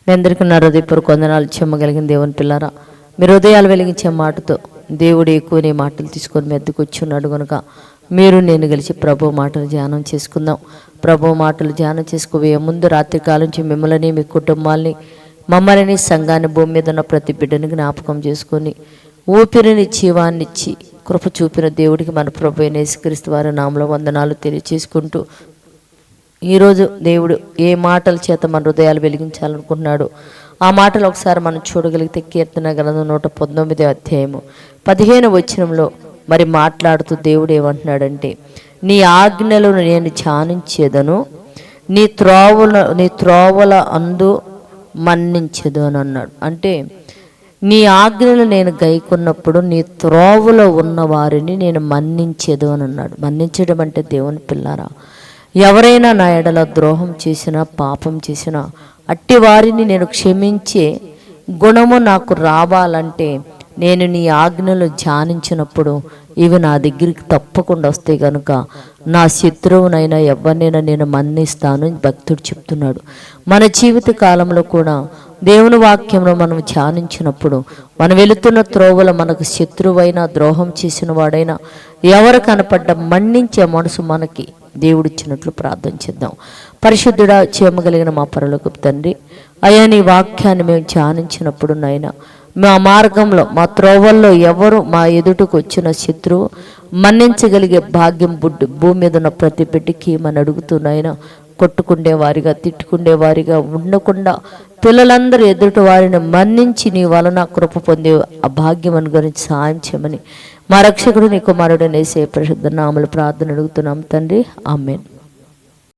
మీ అందరికీ నా హృదయపూర్వక వందనాలు. చెమ్మగలిగిన దేవుని పిల్లారా, మీరు హృదయాలు వెలిగించే మాటతో దేవుడు ఎక్కువనే మాటలు తీసుకొని మెద్దకు వచ్చున్నాడు కనుక మీరు నేను కలిసి ప్రభు మాటలు ధ్యానం చేసుకుందాం. ప్రభు మాటలు ధ్యానం చేసుకోబోయే ముందు రాత్రికాలం నుంచి మిమ్మల్ని, మీ కుటుంబాలని, మమ్మల్ని, సంఘాన్ని, భూమి మీద ఉన్న ప్రతి బిడ్డని జ్ఞాపకం చేసుకొని ఊపిరిని, జీవాన్నిచ్చి కృప చూపిన దేవుడికి మన ప్రభు అయిన యేసుక్రీస్తు వారి నామములో వందనాలు తెలియచేసుకుంటూ, ఈరోజు దేవుడు ఏ మాటల చేత మన హృదయాలు వెలిగించాలనుకుంటున్నాడు ఆ మాటలు ఒకసారి మనం చూడగలిగితే కీర్తన గ్రంథం 119 అధ్యాయము 15 వచనంలో మరి మాట్లాడుతూ దేవుడు ఏమంటున్నాడంటే, నీ ఆజ్ఞలను నేను ధ్యానించేదను, నీ త్రోవల అందు మన్నించదు అని అన్నాడు. అంటే నీ ఆజ్ఞలు నేను గైకొన్నప్పుడు నీ త్రోవలో ఉన్న వారిని నేను మన్నించేదు అని అన్నాడు. మన్నించడం అంటే దేవుని పిల్లారా, ఎవరైనా నా ఎడల ద్రోహం చేసినా, పాపం చేసినా అట్టి వారిని నేను క్షమించే గుణము నాకు రావాలంటే నేను నీ ఆజ్ఞలు ధ్యానించినప్పుడు ఇవి నా దగ్గరికి తప్పకుండా వస్తాయి. కనుక నా శత్రువునైనా ఎవరినైనా నేను మన్నిస్తాను భక్తుడు చెప్తున్నాడు. మన జీవిత కాలంలో కూడా దేవుని వాక్యంలో మనం ధ్యానించినప్పుడు మనం వెళుతున్న త్రోవలో మనకు శత్రువైనా, ద్రోహం చేసిన వాడైనా ఎవరు కనపడ్డ మన్నించే మనసు మనకి దేవుడిచ్చినట్లు ప్రార్థన చేద్దాం. పరిశుద్ధుడా, చేయగలిగిన మా పరలోకపు తండ్రి, అయ్యా నీ వాక్యాన్ని మేము ధ్యానించినప్పుడు నాయన మా మార్గంలో, మా త్రోవల్లో ఎవరు మా ఎదుటకు వచ్చిన శత్రువు మన్నించగలిగే భాగ్యం భూమి మీద ఉన్న ప్రతి బిడ్డకి మన అడుగుతున్నాయినా కొట్టుకుండే వారిగా, తిట్టుకుండే వారిగా ఉండకుండా పిల్లలందరూ ఎదుటి వారిని మన్నించి నీ వలన కృప పొందే ఆ భాగ్యం అనుగురించి సాయం చేయమని మా రక్షకుడు నీ కుమారుడు యేసయ్య పరిశుద్ధ నామములో ప్రార్థన అడుగుతున్నాం తండ్రి. ఆమేన్.